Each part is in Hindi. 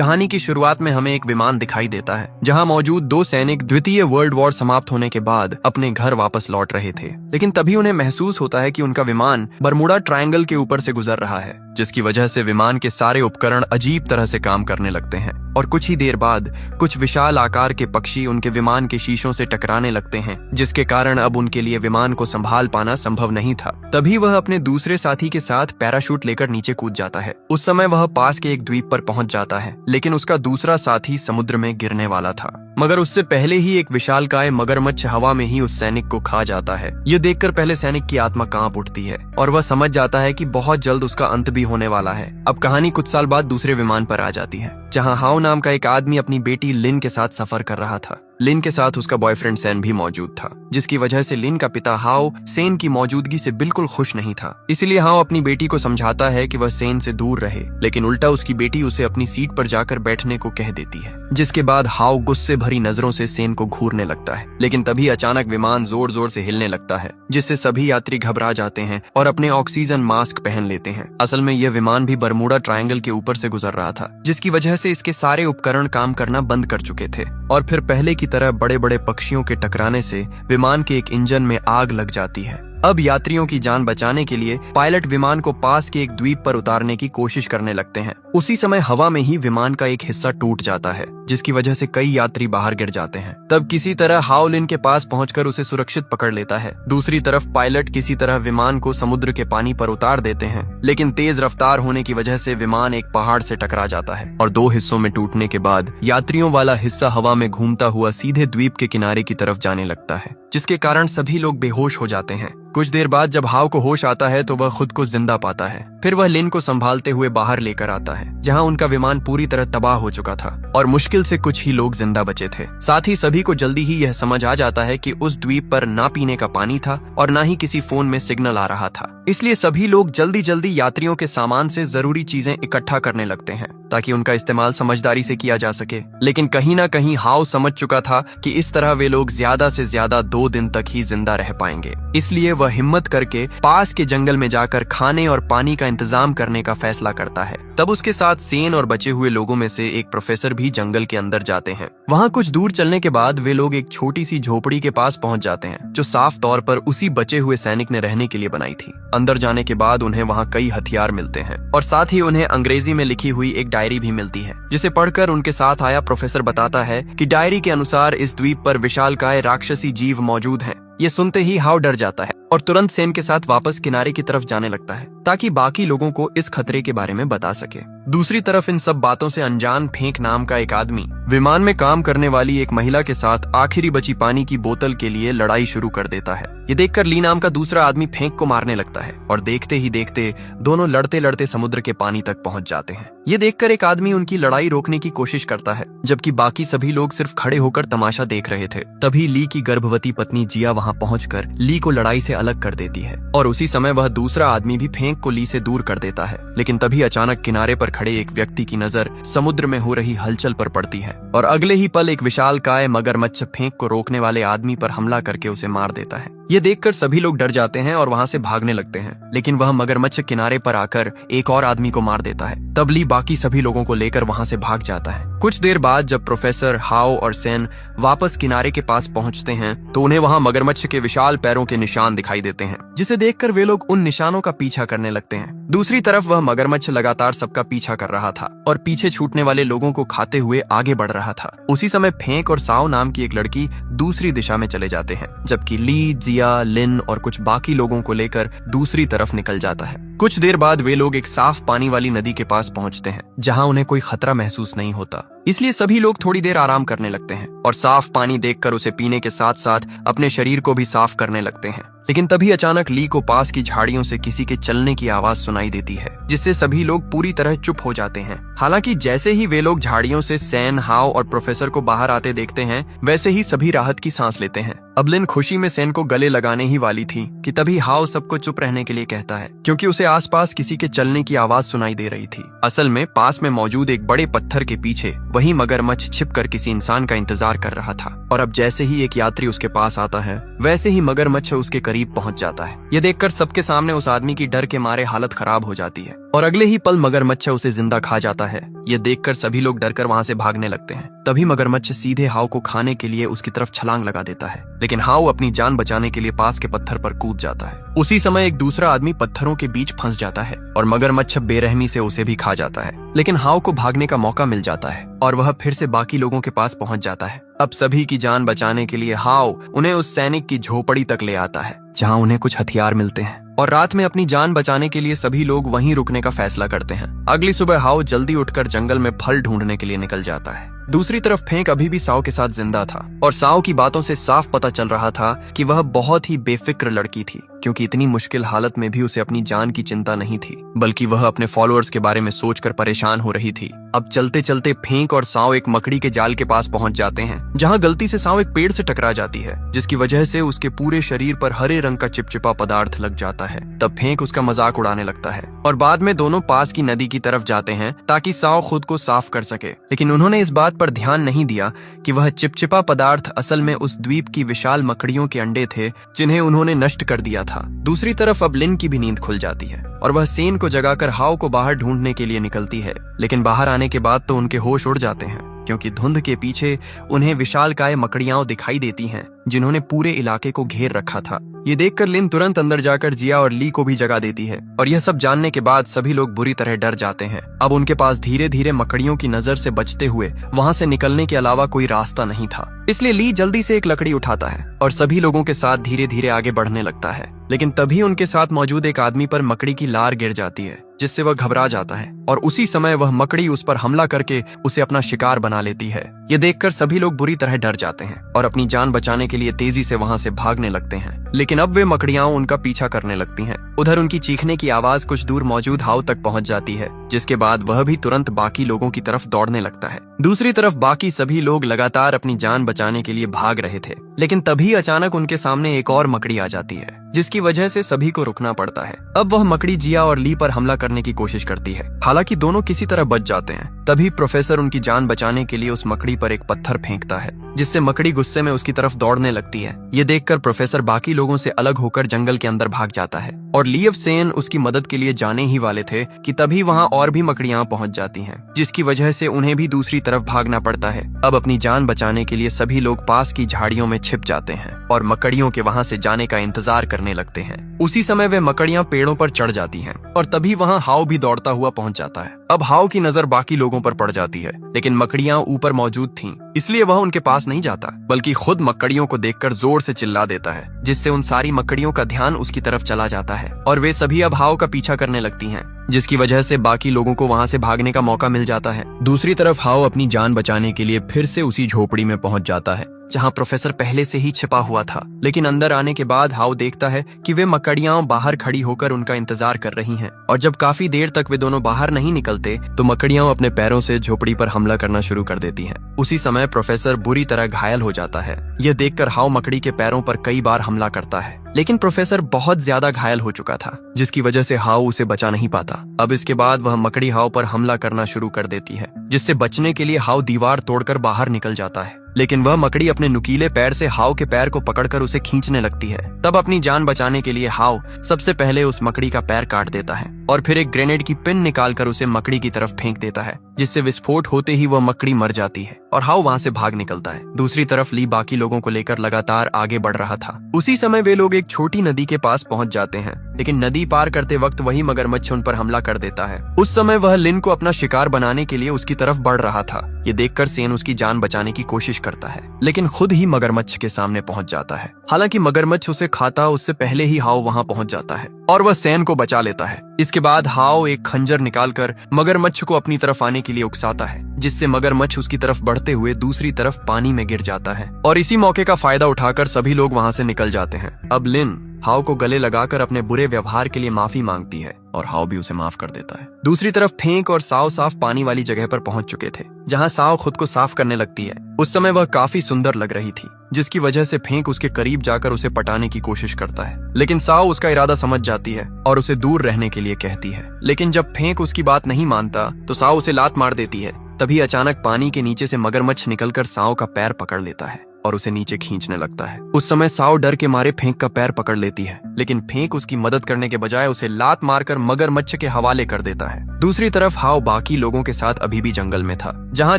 कहानी की शुरुआत में हमें एक विमान दिखाई देता है जहां मौजूद दो सैनिक द्वितीय वर्ल्ड वॉर समाप्त होने के बाद अपने घर वापस लौट रहे थे। लेकिन तभी उन्हें महसूस होता है कि उनका विमान बरमुडा ट्रायंगल के ऊपर से गुजर रहा है, जिसकी वजह से विमान के सारे उपकरण अजीब तरह से काम करने लगते हैं और कुछ ही देर बाद कुछ विशाल आकार के पक्षी उनके विमान के शीशों से टकराने लगते हैं, जिसके कारण अब उनके लिए विमान को संभाल पाना संभव नहीं था। तभी वह अपने दूसरे साथी के साथ पैराशूट लेकर नीचे कूद जाता है। उस समय वह पास के एक द्वीप पर पहुंच जाता है, लेकिन उसका दूसरा साथी समुद्र में गिरने वाला था, मगर उससे पहले ही एक विशालकाय मगरमच्छ हवा में ही उस सैनिक को खा जाता है। ये देखकर पहले सैनिक की आत्मा कांप उठती है और वह समझ जाता है कि बहुत जल्द उसका अंत भी होने वाला है। अब कहानी कुछ साल बाद दूसरे विमान पर आ जाती है, जहां हाओ नाम का एक आदमी अपनी बेटी लिन के साथ सफर कर रहा था। लिन के साथ उसका बॉयफ्रेंड सेन भी मौजूद था, जिसकी वजह से लिन का पिता हाओ सेन की मौजूदगी से बिल्कुल खुश नहीं था। इसलिए हाओ अपनी बेटी को समझाता है कि वह सेन से दूर रहे, लेकिन उल्टा उसकी बेटी उसे अपनी सीट पर जाकर बैठने को कह देती है, जिसके बाद हाओ गुस्से भरी नजरों से सेन को घूरने लगता है। लेकिन तभी अचानक विमान जोर जोर से हिलने लगता है, जिससे सभी यात्री घबरा जाते हैं और अपने ऑक्सीजन मास्क पहन लेते हैं। असल में यह विमान भी बरमुडा ट्रायंगल के ऊपर से गुजर रहा था, जिसकी वजह से इसके सारे उपकरण काम करना बंद कर चुके थे और फिर पहले की तरह बड़े बड़े पक्षियों के टकराने से विमान के एक इंजन में आग लग जाती है। अब यात्रियों की जान बचाने के लिए पायलट विमान को पास के एक द्वीप पर उतारने की कोशिश करने लगते हैं। उसी समय हवा में ही विमान का एक हिस्सा टूट जाता है, जिसकी वजह से कई यात्री बाहर गिर जाते हैं। तब किसी तरह हाओ लिन के पास पहुंचकर उसे सुरक्षित पकड़ लेता है। दूसरी तरफ पायलट किसी तरह विमान को समुद्र के पानी पर उतार देते हैं, लेकिन तेज रफ्तार होने की वजह से विमान एक पहाड़ से टकरा जाता है और दो हिस्सों में टूटने के बाद यात्रियों वाला हिस्सा हवा में घूमता हुआ सीधे द्वीप के किनारे की तरफ जाने लगता है, जिसके कारण सभी लोग बेहोश हो जाते हैं। कुछ देर बाद जब हाओ को होश आता है तो वह खुद को जिंदा पाता है। फिर वह लिन को संभालते हुए बाहर लेकर आता है, जहां उनका विमान पूरी तरह तबाह हो चुका था और मुश्किल से कुछ ही लोग जिंदा बचे थे। साथ ही सभी को जल्दी ही यह समझ आ जाता है कि उस द्वीप पर ना पीने का पानी था और ना ही किसी फोन में सिग्नल आ रहा था। इसलिए सभी लोग जल्दी जल्दी यात्रियों के सामान से जरूरी चीजें इकट्ठा करने लगते हैं ताकि उनका इस्तेमाल समझदारी से किया जा सके। लेकिन कहीं ना कहीं हाओ समझ चुका था कि इस तरह वे लोग ज्यादा से ज्यादा 2 दिन तक ही जिंदा रह पाएंगे। इसलिए वह हिम्मत करके पास के जंगल में जाकर खाने और पानी का इंतजाम करने का फैसला करता है। तब उसके साथ सेन और बचे हुए लोगों में से एक प्रोफेसर भी जंगल के अंदर जाते हैं। वहाँ कुछ दूर चलने के बाद वे लोग एक छोटी सी झोपड़ी के पास पहुँच जाते हैं, जो साफ तौर पर उसी बचे हुए सैनिक ने रहने के लिए बनाई थी। अंदर जाने के बाद उन्हें वहाँ कई हथियार मिलते हैं और साथ ही उन्हें अंग्रेजी में लिखी हुई एक डायरी भी मिलती है, जिसे पढ़कर उनके साथ आया प्रोफेसर बताता है कि डायरी के अनुसार इस द्वीप पर विशालकाय राक्षसी जीव मौजूद हैं। ये सुनते ही हाओ डर जाता है और तुरंत सेन के साथ वापस किनारे की तरफ जाने लगता है ताकि बाकी लोगों को इस खतरे के बारे में बता सके। दूसरी तरफ इन सब बातों से अनजान फेंक नाम का एक आदमी विमान में काम करने वाली एक महिला के साथ आखिरी बची पानी की बोतल के लिए लड़ाई शुरू कर देता है। ये देखकर ली नाम का दूसरा आदमी फेंक को मारने लगता है और देखते ही देखते दोनों लड़ते लड़ते समुद्र के पानी तक पहुंच जाते हैं। ये देखकर एक आदमी उनकी लड़ाई रोकने की कोशिश करता है, जबकि बाकी सभी लोग सिर्फ खड़े होकर तमाशा देख रहे थे। तभी ली की गर्भवती पत्नी जिया वहां पहुंचकर ली को लड़ाई से अलग कर देती है और उसी समय वह दूसरा आदमी भी फेंक को ली से दूर कर देता है। लेकिन तभी अचानक किनारे पर खड़े एक व्यक्ति की नजर समुद्र में हो रही हलचल पर पड़ती है और अगले ही पल एक विशालकाय मगरमच्छ फेंक को रोकने वाले आदमी पर हमला करके उसे मार देता है। ये देखकर सभी लोग डर जाते हैं और वहां से भागने लगते हैं, लेकिन वह मगरमच्छ किनारे पर आकर एक और आदमी को मार देता है। तब ली बाकी सभी लोगों को लेकर वहां से भाग जाता है। कुछ देर बाद जब प्रोफेसर, हाओ और सेन वापस किनारे के पास पहुंचते हैं तो उन्हें वहां मगरमच्छ के विशाल पैरों के निशान दिखाई देते हैं, जिसे देखकर वे लोग उन निशानों का पीछा करने लगते हैं। दूसरी तरफ वह मगरमच्छ लगातार सबका पीछा कर रहा था और पीछे छूटने वाले लोगों को खाते हुए आगे बढ़ रहा था। उसी समय फेंक और साओ नाम की एक लड़की दूसरी दिशा में चले जाते हैं, जबकि ली, जिया, लिन और कुछ बाकी लोगों को लेकर दूसरी तरफ निकल जाता है। कुछ देर बाद वे लोग एक साफ पानी वाली नदी के पास पहुंचते हैं, जहां उन्हें कोई खतरा महसूस नहीं होता। इसलिए सभी लोग थोड़ी देर आराम करने लगते हैं और साफ पानी देखकर उसे पीने के साथ साथ अपने शरीर को भी साफ करने लगते हैं। लेकिन तभी अचानक ली को पास की झाड़ियों से किसी के चलने की आवाज सुनाई देती है, जिससे सभी लोग पूरी तरह चुप हो जाते हैं। हालांकि जैसे ही वे लोग झाड़ियों से सेन, हाओ और प्रोफेसर को बाहर आते देखते हैं, वैसे ही सभी राहत की सांस लेते हैं। अब लिन खुशी में सेन को गले लगाने ही वाली थी कि तभी हाओ सबको चुप रहने के लिए कहता है, क्योंकि उसे आसपास किसी के चलने की आवाज सुनाई दे रही थी। असल में पास में मौजूद एक बड़े पत्थर के पीछे वही मगरमच्छ छिपकर किसी इंसान का इंतजार कर रहा था और अब जैसे ही एक यात्री उसके पास आता है, वैसे ही मगरमच्छ उसके करीब पहुंच जाता है। ये देखकर सबके सामने उस आदमी की डर के मारे हालत खराब हो जाती है और अगले ही पल मगरमच्छ उसे जिंदा खा जाता है। ये देखकर सभी लोग डरकर वहां से भागने लगते हैं। तभी मगरमच्छ सीधे हाउ को खाने के लिए उसकी तरफ छलांग लगा देता है, लेकिन हाउ अपनी जान बचाने के लिए पास के पत्थर पर कूद जाता है। उसी समय एक दूसरा आदमी पत्थरों के बीच फंस जाता है और मगरमच्छ बेरहमी से उसे भी खा जाता है। लेकिन हाउ को भागने का मौका मिल जाता है और वह फिर से बाकी लोगों के पास पहुंच जाता है। अब सभी की जान बचाने के लिए हाउ उन्हें उस सैनिक की झोपड़ी तक ले आता है, जहां उन्हें कुछ हथियार मिलते हैं और रात में अपनी जान बचाने के लिए सभी लोग वहीं रुकने का फैसला करते हैं। अगली सुबह हाउ जल्दी उठकर जंगल में फल ढूंढने के लिए निकल जाता है। दूसरी तरफ फेंक अभी भी साओ के साथ जिंदा था और साओ की बातों से साफ पता चल रहा था कि वह बहुत ही बेफिक्र लड़की थी, क्योंकि इतनी मुश्किल हालत में भी उसे अपनी जान की चिंता नहीं थी, बल्कि वह अपने फॉलोअर्स के बारे में सोचकर परेशान हो रही थी। अब चलते चलते फेंक और साओ एक मकड़ी के जाल के पास पहुंच जाते हैं, जहां गलती से साओ एक पेड़ से टकरा जाती है, जिसकी वजह से उसके पूरे शरीर पर हरे रंग का चिपचिपा पदार्थ लग जाता है। तब फेंक उसका मजाक उड़ाने लगता है और बाद में दोनों पास की नदी की तरफ जाते हैं ताकि साओ खुद को साफ कर सके। लेकिन उन्होंने इस बात पर ध्यान नहीं दिया कि वह चिपचिपा पदार्थ असल में उस द्वीप की विशाल मकड़ियों के अंडे थे, जिन्हें उन्होंने नष्ट कर दिया था। दूसरी तरफ अब लिन की भी नींद खुल जाती है और वह सेन को जगाकर हाउ को बाहर ढूंढने के लिए निकलती है। लेकिन बाहर आने के बाद तो उनके होश उड़ जाते हैं, क्योंकि धुंध के पीछे उन्हें विशालकाय मकड़ियां दिखाई देती हैं, जिन्होंने पूरे इलाके को घेर रखा था। ये देखकर लिन तुरंत अंदर जाकर जिया और ली को भी जगा देती है और यह सब जानने के बाद सभी लोग बुरी तरह डर जाते हैं। अब उनके पास धीरे धीरे मकड़ियों की नजर से बचते हुए वहां से निकलने के अलावा कोई रास्ता नहीं था। इसलिए ली जल्दी से एक लकड़ी उठाता है और सभी लोगों के साथ धीरे धीरे आगे बढ़ने लगता है। लेकिन तभी उनके साथ मौजूद एक आदमी पर मकड़ी की लार गिर जाती है, जिससे वह घबरा जाता है और उसी समय वह मकड़ी उस पर हमला करके उसे अपना शिकार बना लेती है। ये देखकर सभी लोग बुरी तरह डर जाते हैं और अपनी जान बचाने के लिए तेजी से वहां से भागने लगते हैं। लेकिन अब वे मकड़ियां उनका पीछा करने लगती हैं। उधर उनकी चीखने की आवाज कुछ दूर मौजूद हाउ तक पहुंच जाती है, जिसके बाद वह भी तुरंत बाकी लोगों की तरफ दौड़ने लगता है। दूसरी तरफ बाकी सभी लोग लगातार अपनी जान बचाने के लिए भाग रहे थे, लेकिन तभी अचानक उनके सामने एक और मकड़ी आ जाती है, जिसकी वजह से सभी को रुकना पड़ता है। अब वह मकड़ी जिया और ली पर हमला करने की कोशिश करती है, हालांकि दोनों किसी तरह बच जाते हैं। तभी प्रोफेसर उनकी जान बचाने के लिए उस मकड़ी पर एक पत्थर फेंकता है, जिससे मकड़ी गुस्से में उसकी तरफ दौड़ने लगती है। ये देखकर प्रोफेसर बाकी लोगों से अलग होकर जंगल के अंदर भाग जाता है और लियव सेन उसकी मदद के लिए जाने ही वाले थे कि तभी वहां और भी मकड़ियां पहुंच जाती हैं, जिसकी वजह से उन्हें भी दूसरी तरफ भागना पड़ता है। अब अपनी जान बचाने के लिए सभी लोग पास की झाड़ियों में छिप जाते हैं और मकड़ियों के वहां से जाने का इंतजार करने लगते हैं। उसी समय वे मकड़ियां पेड़ों पर चढ़ जाती हैं और तभी वहां हाउ भी दौड़ता हुआ पहुंच जाता है। अब हाउ की नजर बाकी लोगों पर पड़ जाती है, लेकिन मकड़ियां ऊपर मौजूद थीं, इसलिए वह उनके पास नहीं जाता, बल्कि खुद मकड़ियों को देखकर जोर से चिल्ला देता है, जिससे उन सारी मकड़ियों का ध्यान उसकी तरफ चला जाता है और वे सभी अब हाउ का पीछा करने लगती हैं, जिसकी वजह से बाकी लोगों को वहां से भागने का मौका मिल जाता है। दूसरी तरफ हाउ अपनी जान बचाने के लिए फिर से उसी झोपड़ी में पहुंच जाता है, जहां प्रोफेसर पहले से ही छिपा हुआ था। लेकिन अंदर आने के बाद हाउ देखता है कि वे मकड़ियां बाहर खड़ी होकर उनका इंतजार कर रही हैं और जब काफी देर तक वे दोनों बाहर नहीं निकलते तो मकड़ियां अपने पैरों से झोपड़ी पर हमला करना शुरू कर देती हैं। उसी समय प्रोफेसर बुरी तरह घायल हो जाता है। यह देखकर हाउ मकड़ी के पैरों पर कई बार हमला करता है, लेकिन प्रोफेसर बहुत ज्यादा घायल हो चुका था, जिसकी वजह से हाउ उसे बचा नहीं पाता। अब इसके बाद वह मकड़ी हाउ पर हमला करना शुरू कर देती है, जिससे बचने के लिए हाउ दीवार तोड़कर बाहर निकल जाता है। लेकिन वह मकड़ी अपने नुकीले पैर से हाउ के पैर को पकड़कर उसे खींचने लगती है। तब अपनी जान बचाने के लिए हाउ सबसे पहले उस मकड़ी का पैर काट देता है और फिर एक ग्रेनेड की पिन निकालकर उसे मकड़ी की तरफ फेंक देता है, जिससे विस्फोट होते ही वह मकड़ी मर जाती है और हाउ वहां से भाग निकलता है। दूसरी तरफ ली बाकी लोगों को लेकर लगातार आगे बढ़ रहा था। उसी समय वे लोग एक छोटी नदी के पास पहुंच जाते हैं, लेकिन नदी पार करते वक्त वही मगरमच्छ उन पर हमला कर देता है। उस समय वह लिन को अपना शिकार बनाने के लिए उसकी तरफ बढ़ रहा था। ये देखकर सेन उसकी जान बचाने की कोशिश करता है, लेकिन खुद ही मगरमच्छ के सामने पहुंच जाता है। हालांकि मगरमच्छ उसे खाता उससे पहले ही हाउ वहां पहुंच जाता है और वह सेन को बचा लेता है। इसके बाद हाउ एक खंजर निकालकर मगरमच्छ को अपनी तरफ आने के लिए उकसाता है, जिससे मगरमच्छ उसकी तरफ बढ़ते हुए दूसरी तरफ पानी में गिर जाता है और इसी मौके का फायदा उठाकर सभी लोग वहां से निकल जाते हैं। अब लिन हाउ को गले लगाकर अपने बुरे व्यवहार के लिए माफी मांगती है और हाउ भी उसे माफ कर देता है। दूसरी तरफ फेंक और साव साफ पानी वाली जगह पर पहुंच चुके थे, जहां साव खुद को साफ करने लगती है। उस समय वह काफी सुंदर लग रही थी, जिसकी वजह से फेंक उसके करीब जाकर उसे पटाने की कोशिश करता है, लेकिन साव उसका इरादा समझ जाती है और उसे दूर रहने के लिए कहती है। लेकिन जब फेंक उसकी बात नहीं मानता तो साव उसे लात मार देती है। तभी अचानक पानी के नीचे से मगरमच्छ निकलकर साव का पैर पकड़ लेता है और उसे नीचे खींचने लगता है। उस समय साओ डर के मारे फेंक का पैर पकड़ लेती है, लेकिन फेंक उसकी मदद करने के बजाय उसे लात मारकर मगरमच्छ के हवाले कर देता है। दूसरी तरफ हाओ बाकी लोगों के साथ अभी भी जंगल में था, जहाँ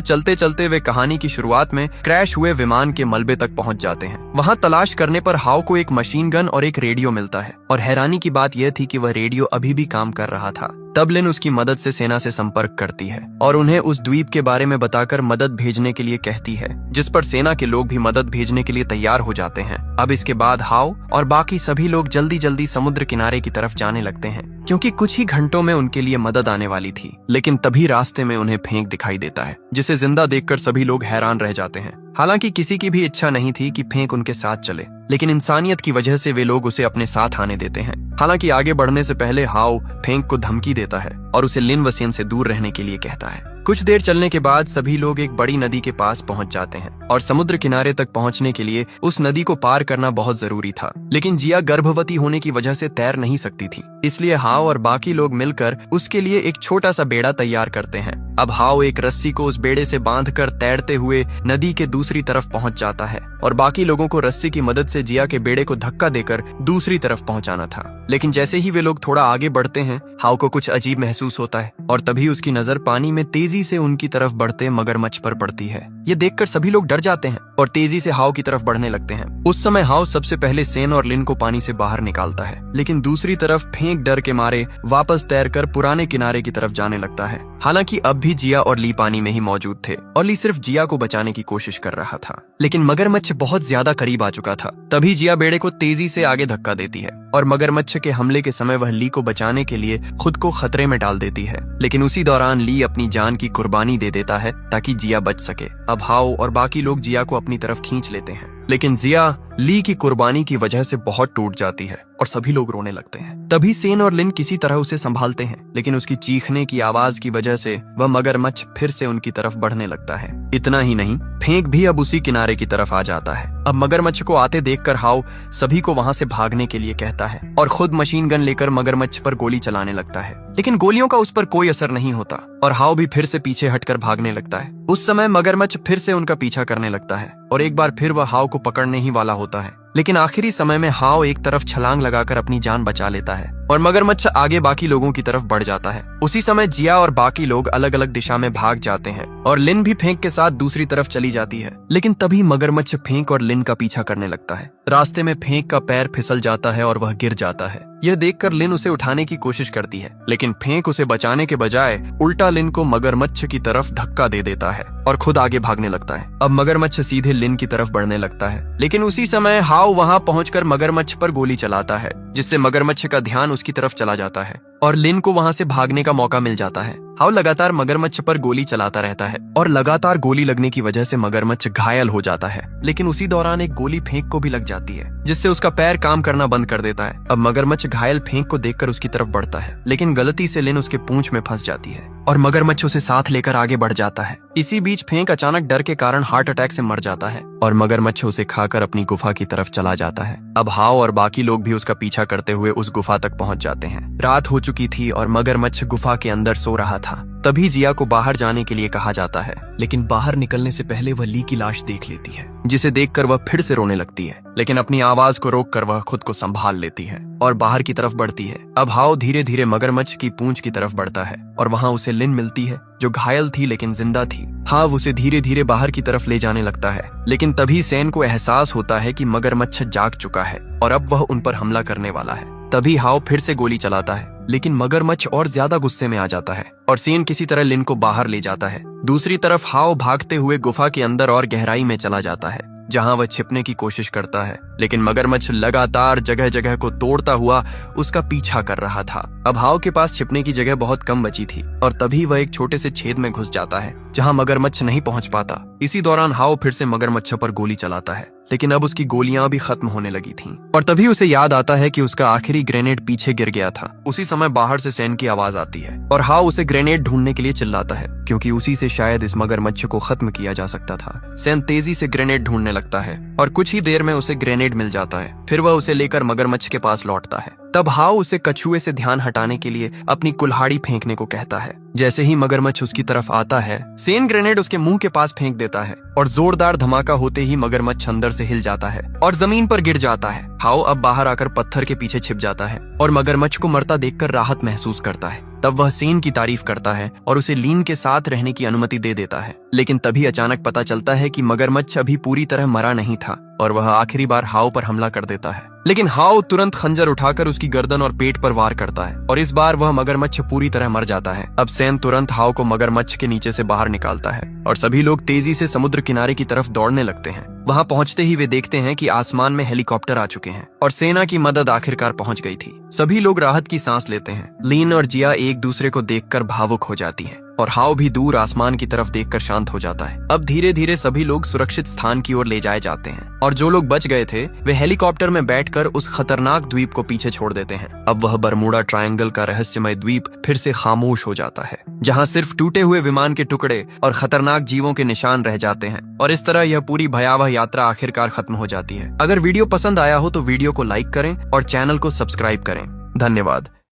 चलते चलते वे कहानी की शुरुआत में क्रैश हुए विमान के मलबे तक पहुंच जाते हैं। वहाँ तलाश करने पर हाओ को एक मशीन गन और एक रेडियो मिलता है, और हैरानी की बात यह थी कि वह रेडियो अभी भी काम कर रहा था। तब लिन उसकी मदद से सेना से संपर्क करती है और उन्हें उस द्वीप के बारे में बताकर मदद भेजने के लिए कहती है, जिस पर सेना के लोग भी मदद भेजने के लिए तैयार हो जाते हैं। अब इसके बाद हाओ और बाकी सभी लोग जल्दी जल्दी समुद्र किनारे की तरफ जाने लगते हैं, क्योंकि कुछ ही घंटों में उनके लिए मदद आने वाली थी। लेकिन तभी रास्ते में उन्हें फेंक दिखाई देता है, जिसे जिंदा देखकर सभी लोग हैरान रह जाते हैं। हालांकि किसी की भी इच्छा नहीं थी कि फेंक उनके साथ चले, लेकिन इंसानियत की वजह से वे लोग उसे अपने साथ आने देते हैं। हालांकि आगे बढ़ने से पहले हाओ फेंक को धमकी देता है और उसे लिन वसेन से दूर रहने के लिए कहता है। कुछ देर चलने के बाद सभी लोग एक बड़ी नदी के पास पहुंच जाते हैं, और समुद्र किनारे तक पहुंचने के लिए उस नदी को पार करना बहुत जरूरी था। लेकिन जिया गर्भवती होने की वजह से तैर नहीं सकती थी, इसलिए हाओ और बाकी लोग मिलकर उसके लिए एक छोटा सा बेड़ा तैयार करते हैं। अब हाओ एक रस्सी को उस बेड़े से बांधकर तैरते हुए नदी के दूसरी तरफ पहुंच जाता है, और बाकी लोगों को रस्सी की मदद से जिया के बेड़े को धक्का देकर दूसरी तरफ पहुंचाना था। लेकिन जैसे ही वे लोग थोड़ा आगे बढ़ते हैं, हाओ को कुछ अजीब महसूस होता है, और तभी उसकी नजर पानी में तेजी से उनकी तरफ बढ़ते मगरमच्छ पर पड़ती है। ये देखकर सभी लोग डर जाते हैं और तेजी से हाओ की तरफ बढ़ने लगते हैं। उस समय हाओ सबसे पहले सेन और लिन को पानी से बाहर निकालता है, लेकिन दूसरी तरफ फेंक डर के मारे वापस तैरकर पुराने किनारे की तरफ जाने लगता है। हालांकि अब भी जिया और ली पानी में ही मौजूद थे, और ली सिर्फ जिया को बचाने की कोशिश कर रहा था, लेकिन मगरमच्छ बहुत ज्यादा करीब आ चुका था। तभी जिया बेड़े को तेजी से आगे धक्का देती है, और मगरमच्छ के हमले के समय वह ली को बचाने के लिए खुद को खतरे में डाल देती है। लेकिन उसी दौरान ली अपनी जान की कुर्बानी दे देता है ताकि जिया बच सके। अब हाओ और बाकी लोग जिया को अपनी तरफ खींच लेते हैं, लेकिन जिया ली की कुर्बानी की वजह से बहुत टूट जाती है और सभी लोग रोने लगते हैं। तभी सेन और लिन किसी तरह उसे संभालते हैं, लेकिन उसकी चीखने की आवाज की वजह से वह मगरमच्छ फिर से उनकी तरफ बढ़ने लगता है। इतना ही नहीं, फेंक भी अब उसी किनारे की तरफ आ जाता है। अब मगरमच्छ को आते देखकर हाओ सभी को वहां से भागने के लिए कहता है और खुद मशीन गन लेकर मगरमच्छ पर गोली चलाने लगता है, लेकिन गोलियों का उस पर कोई असर नहीं होता और हाओ भी फिर से पीछे हटकर भागने लगता है। उस समय मगरमच्छ फिर से उनका पीछा करने लगता है और एक बार फिर वह हाओ को पकड़ने ही वाला होता है, लेकिन आखिरी समय में हाओ एक तरफ छलांग लगाकर अपनी जान बचा लेता है और मगरमच्छ आगे बाकी लोगों की तरफ बढ़ जाता है। उसी समय जिया और बाकी लोग अलग अलग दिशा में भाग जाते हैं और लिन भी फेंक के साथ दूसरी तरफ चली जाती है, लेकिन तभी मगरमच्छ फेंक और लिन का पीछा करने लगता है। रास्ते में फेंक का पैर फिसल जाता है और वह गिर जाता है। यह देखकर लिन उसे उठाने की कोशिश करती है, लेकिन फेंक उसे बचाने के बजाय उल्टा लिन को मगरमच्छ की तरफ धक्का दे देता है और खुद आगे भागने लगता है। अब मगरमच्छ सीधे लिन की तरफ बढ़ने लगता है, लेकिन उसी समय हाओ वहां पहुंचकर मगरमच्छ पर गोली चलाता है, जिससे मगरमच्छ का ध्यान उसकी तरफ चला जाता है और लिन को वहां से भागने का मौका मिल जाता है। हाओ लगातार मगरमच्छ पर गोली चलाता रहता है और लगातार गोली लगने की वजह से मगरमच्छ घायल हो जाता है, लेकिन उसी दौरान एक गोली फेंक को भी लग जाती है, जिससे उसका पैर काम करना बंद कर देता है। अब मगरमच्छ घायल फेंक को देखकर उसकी तरफ बढ़ता है, लेकिन गलती से लिन उसके पूंछ में फंस जाती है और मगरमच्छ उसे साथ लेकर आगे बढ़ जाता है। इसी बीच फेंक अचानक डर के कारण हार्ट अटैक से मर जाता है और मगरमच्छ उसे खाकर अपनी गुफा की तरफ चला जाता है। अब हाओ और बाकी लोग भी उसका पीछा करते हुए उस गुफा तक पहुंच जाते हैं। रात हो चुकी थी और मगरमच्छ गुफा के अंदर सो रहा था। तभी जिया को बाहर जाने के लिए कहा जाता है, लेकिन बाहर निकलने से पहले वह ली की लाश देख लेती है, जिसे देखकर वह फिर से रोने लगती है, लेकिन अपनी आवाज को रोककर वह खुद को संभाल लेती है और बाहर की तरफ बढ़ती है। अब हाओ धीरे धीरे मगरमच्छ की पूंछ की तरफ बढ़ता है और वहां उसे लिन मिलती है, जो घायल थी लेकिन जिंदा थी। हाओ उसे धीरे धीरे बाहर की तरफ ले जाने लगता है, लेकिन तभी सेन को एहसास होता है कि मगरमच्छ जाग चुका है और अब वह उन पर हमला करने वाला है। तभी हाओ फिर से गोली चलाता है, लेकिन मगरमच्छ और ज्यादा गुस्से में आ जाता है और सेन किसी तरह लिन को बाहर ले जाता है। दूसरी तरफ हाओ भागते हुए गुफा के अंदर और गहराई में चला जाता है, जहां वह छिपने की कोशिश करता है, लेकिन मगरमच्छ लगातार जगह जगह को तोड़ता हुआ उसका पीछा कर रहा था। अब हाओ के पास छिपने की जगह बहुत कम बची थी और तभी वह एक छोटे से छेद में घुस जाता है, जहां मगरमच्छ नहीं पहुंच पाता। इसी दौरान हाओ फिर से मगरमच्छ पर गोली चलाता है, लेकिन अब उसकी गोलियां भी खत्म होने लगी थीं और तभी उसे याद आता है कि उसका आखिरी ग्रेनेड पीछे गिर गया था। उसी समय बाहर से सेन की आवाज आती है और हाओ उसे ग्रेनेड ढूंढने के लिए चिल्लाता है, क्योंकि उसी से शायद इस मगरमच्छ को खत्म किया जा सकता था। सेन तेजी से ग्रेनेड ढूंढने लगता है और कुछ ही देर में उसे ग्रेनेड मिल जाता है। फिर वह उसे लेकर मगरमच्छ के पास लौटता है, तब हाओ उसे कछुए से ध्यान हटाने के लिए अपनी कुल्हाड़ी फेंकने को कहता है। जैसे ही मगरमच्छ उसकी तरफ आता है, सेन ग्रेनेड उसके मुंह के पास फेंक देता है और जोरदार धमाका होते ही मगरमच्छ अंदर से हिल जाता है और जमीन पर गिर जाता है। हाओ अब बाहर आकर पत्थर के पीछे छिप जाता है और मगरमच्छ को मरता देखकर राहत महसूस करता है। तब वह सेन की तारीफ करता है और उसे लीन के साथ रहने की अनुमति दे देता है। लेकिन तभी अचानक पता चलता है कि मगरमच्छ अभी पूरी तरह मरा नहीं था और वह आखिरी बार हाओ पर हमला कर देता है। लेकिन हाओ तुरंत खंजर उठाकर उसकी गर्दन और पेट पर वार करता है और इस बार वह मगरमच्छ पूरी तरह मर जाता है। अब सेन तुरंत हाओ को मगरमच्छ के नीचे से बाहर निकालता है और सभी लोग तेजी से समुद्र किनारे की तरफ दौड़ने लगते हैं। वहां पहुंचते ही वे देखते हैं कि आसमान में हेलीकॉप्टर आ चुके हैं और सेना की मदद आखिरकार पहुंच गई थी। सभी लोग राहत की सांस लेते हैं। लीन और जिया एक दूसरे को देखकर भावुक हो जाती हैं और हाओ भी दूर आसमान की तरफ देखकर शांत हो जाता है। अब धीरे धीरे सभी लोग सुरक्षित स्थान की ओर ले जाए जाते हैं और जो लोग बच गए थे वे हेलीकॉप्टर में बैठकर उस खतरनाक द्वीप को पीछे छोड़ देते हैं। अब वह बरमूडा ट्रायंगल का रहस्यमय द्वीप फिर से खामोश हो जाता है, जहां सिर्फ टूटे हुए विमान के टुकड़े और खतरनाक जीवों के निशान रह जाते हैं और इस तरह यह पूरी भयावह यात्रा आखिरकार खत्म हो जाती है। अगर वीडियो पसंद आया हो तो वीडियो को लाइक करें और चैनल को सब्सक्राइब करें। धन्यवाद।